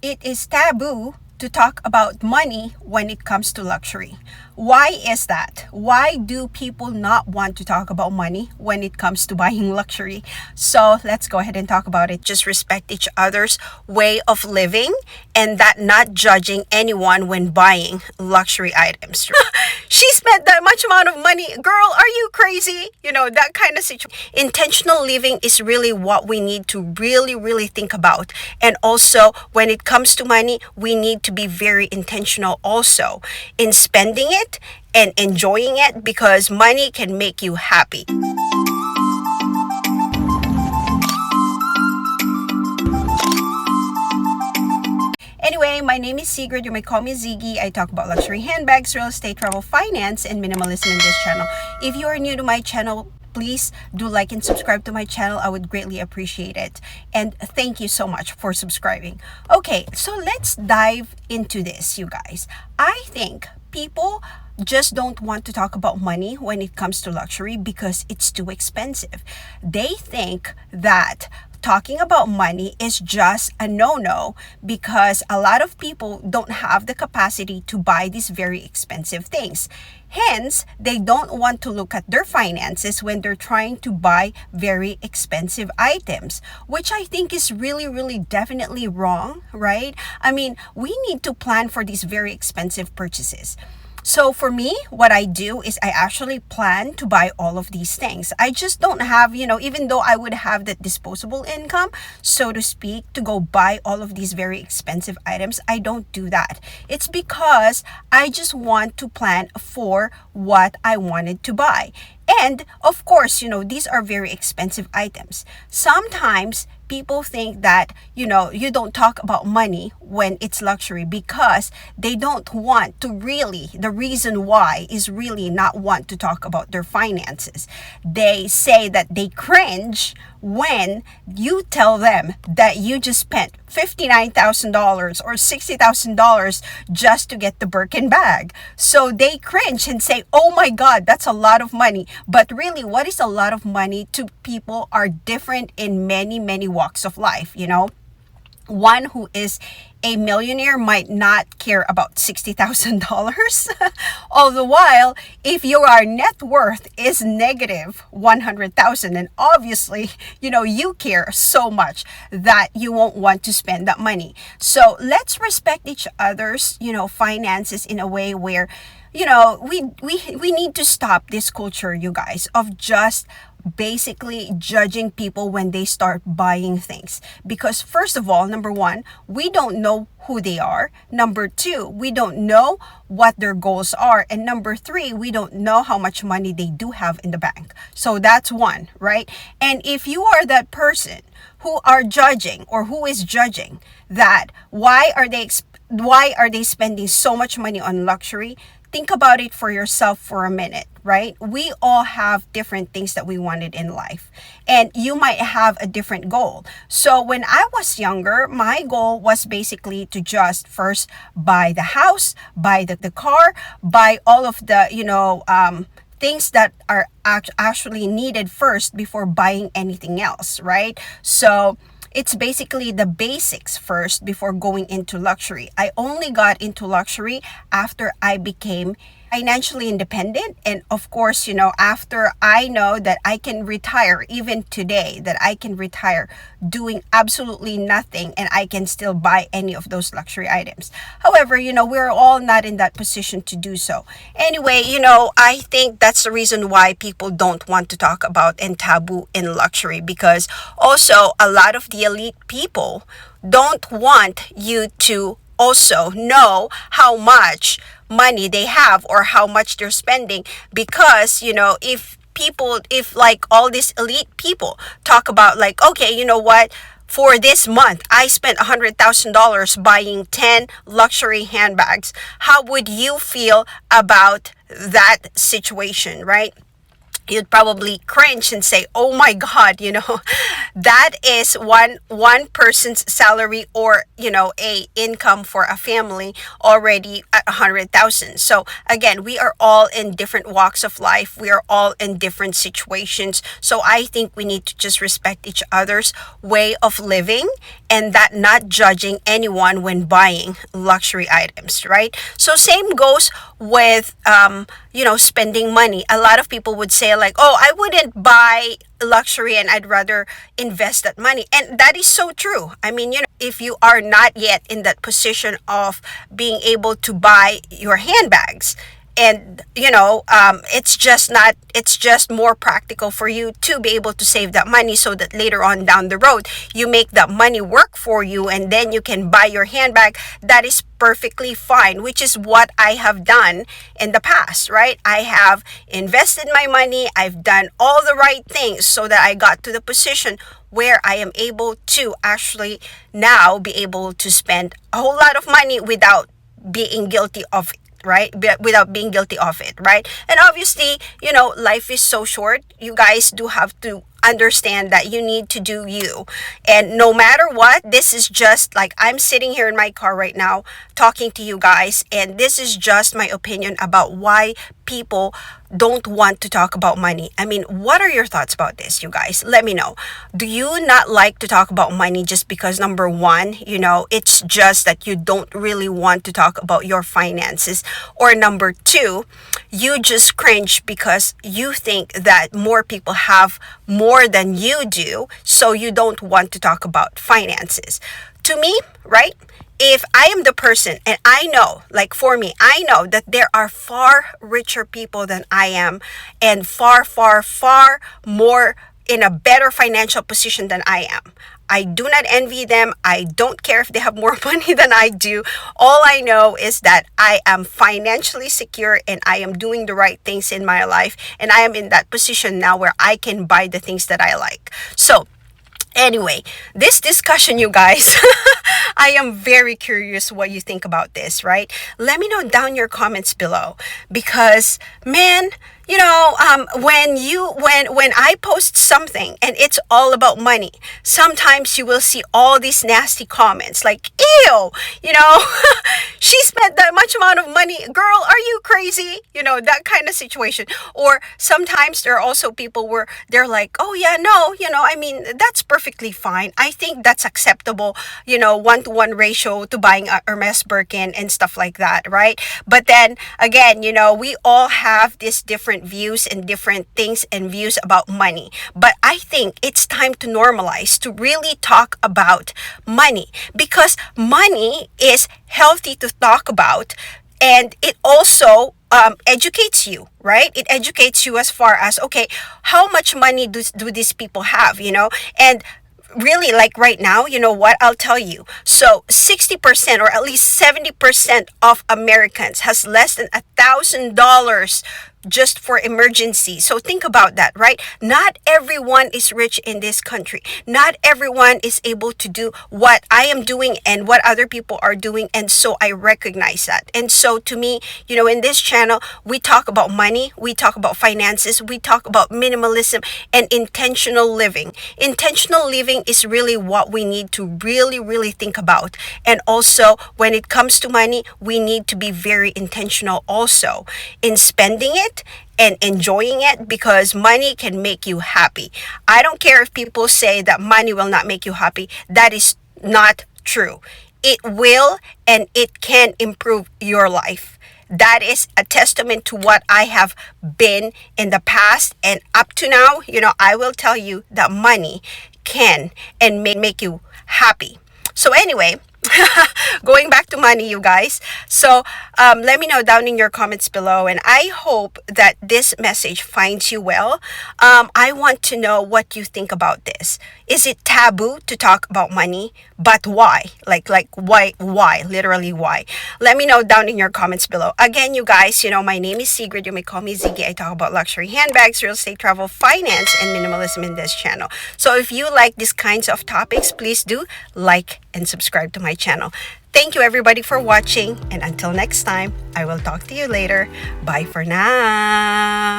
it is taboo to talk about money when it comes to luxury. Why is that? Why do people not want to talk about money when it comes to buying luxury? So let's go ahead and talk about it. Just respect each other's way of living and that not judging anyone when buying luxury items. She spent that much amount of money. Girl, are you crazy? That kind of situation. Intentional living is really what we need to really think about. And also, when it comes to money, we need to be very intentional also in spending it and enjoying it, because money can make you happy. Anyway, my name is Sigrid. You may call me Ziggy. I talk about luxury handbags, real estate, travel, finance, and minimalism in this channel. If you are new to my channel, please do like and subscribe to my channel. I would greatly appreciate it. And thank you so much for subscribing. Okay, so let's dive into this, you guys. I think people just don't want to talk about money when it comes to luxury because it's too expensive. They think that talking about money is just a no-no because a lot of people don't have the capacity to buy these very expensive things. Hence, they don't want to look at their finances when they're trying to buy very expensive items, which I think is really definitely wrong, right? I mean, we need to plan for these very expensive purchases. So for me, what I do is I actually plan to buy all of these things. I just don't have, even though I would have that disposable income, so to speak, to go buy all of these very expensive items, I don't do that. It's because I just want to plan for what I wanted to buy. And of course, these are very expensive items. Sometimes people think that, you don't talk about money when it's luxury because they don't want to really, the reason why is really not want to talk about their finances. They say that they cringe when you tell them that you just spent $59,000 or $60,000 just to get the Birkin bag. So they cringe and say, oh my God, that's a lot of money. But really, what is a lot of money to people are different in many walks of life, One who is a millionaire might not care about $60,000. All the while, if your net worth is negative 100,000, and obviously, you care so much that you won't want to spend that money. So let's respect each other's, finances in a way where, we need to stop this culture, you guys, of just basically judging people when they start buying things. Because first of all, number one, we don't know who they are. Number two, we don't know what their goals are. And number three, we don't know how much money they do have in the bank. So that's one, right? And if you are that person who are judging or who is judging that why are they spending so much money on luxury? Think about it for yourself for a minute, right? We all have different things that we wanted in life, and you might have a different goal. So when I was younger, my goal was basically to just first buy the house, buy the car, buy all of the, things that are actually needed first before buying anything else, right? So it's basically the basics first before going into luxury. I only got into luxury after I became financially independent. And of course, after I know that I can retire, even today, that I can retire doing absolutely nothing and I can still buy any of those luxury items. However, we're all not in that position to do so. Anyway, I think that's the reason why people don't want to talk about and taboo in luxury, because also a lot of the elite people don't want you to also know how much money they have or how much they're spending, because if like all these elite people talk about like, okay, what, for this month I spent $100,000 buying 10 luxury handbags, how would you feel about that situation, right? you'd probably cringe and say, "Oh my God, that is one person's salary, or a income for a family already at 100,000." So again, we are all in different walks of life. We are all in different situations. So I think we need to just respect each other's way of living, and that not judging anyone when buying luxury items, right? So same goes with spending money. A lot of people would say like, "Oh, I wouldn't buy luxury and I'd rather invest that money." And that is so true. I mean, if you are not yet in that position of being able to buy your handbags, and it's just more practical for you to be able to save that money, so that later on down the road you make that money work for you, and then you can buy your handbag. That is perfectly fine, which is what I have done in the past, right? I have invested my money. I've done all the right things so that I got to the position where I am able to actually now be able to spend a whole lot of money without being guilty of, right? Without being guilty of it, right? And obviously, life is so short. You guys do have to understand that you need to do you. And no matter what, this is just like, I'm sitting here in my car right now talking to you guys, and this is just my opinion about why people don't want to talk about money. I mean, what are your thoughts about this, you guys? Let me know. Do you not like to talk about money just because, number one, it's just that you don't really want to talk about your finances? Or number two, you just cringe because you think that more people have more than you do, so you don't want to talk about finances. To me, right? If I am the person, and I know, like for me, I know that there are far richer people than I am, and far, far, far more in a better financial position than I am. I do not envy them. I don't care if they have more money than I do. All I know is that I am financially secure, and I am doing the right things in my life, and I am in that position now where I can buy the things that I like. So anyway, this discussion, you guys, I am very curious what you think about this, right? Let me know down your comments below, because man, when I post something and it's all about money, sometimes you will see all these nasty comments like, "Ew, she spent that much amount of money. Girl, are you crazy?" That kind of situation. Or sometimes there are also people where they're like, "Oh yeah, no, I mean, that's perfectly fine. I think that's acceptable, 1-to-1 ratio to buying a Hermes Birkin and stuff like that," right? But then again, we all have these different views and different things and views about money. But I think it's time to normalize, to really talk about money, because money is healthy to talk about, and it also educates you, right? It educates you as far as, okay, how much money do these people have, and really, like right now, you know what, I'll tell you. So 60% or at least 70% of Americans has less than $1,000 just for emergency. So think about that, right? Not everyone is rich in this country. Not everyone is able to do what I am doing and what other people are doing. And so I recognize that. And so to me, in this channel, we talk about money, we talk about finances, we talk about minimalism and intentional living. Intentional living is really what we need to really, really think about. And also, when it comes to money, we need to be very intentional also in spending it and enjoying it, because money can make you happy. I don't care if people say that money will not make you happy. That is not true. It will, and it can improve your life. That is a testament to what I have been in the past, and up to now, I will tell you that money can and may make you happy. So anyway, going back to money, you guys. So let me know down in your comments below, and I hope that this message finds you well. I want to know what you think about this. Is it taboo to talk about money? But why? Like why? Literally why? Let me know down in your comments below. Again, you guys, my name is Sigrid. You may call me Ziggy. I talk about luxury handbags, real estate, travel, finance, and minimalism in this channel. So if you like these kinds of topics, please do like and subscribe to my channel. Thank you everybody for watching, and until next time, I will talk to you later. Bye for now.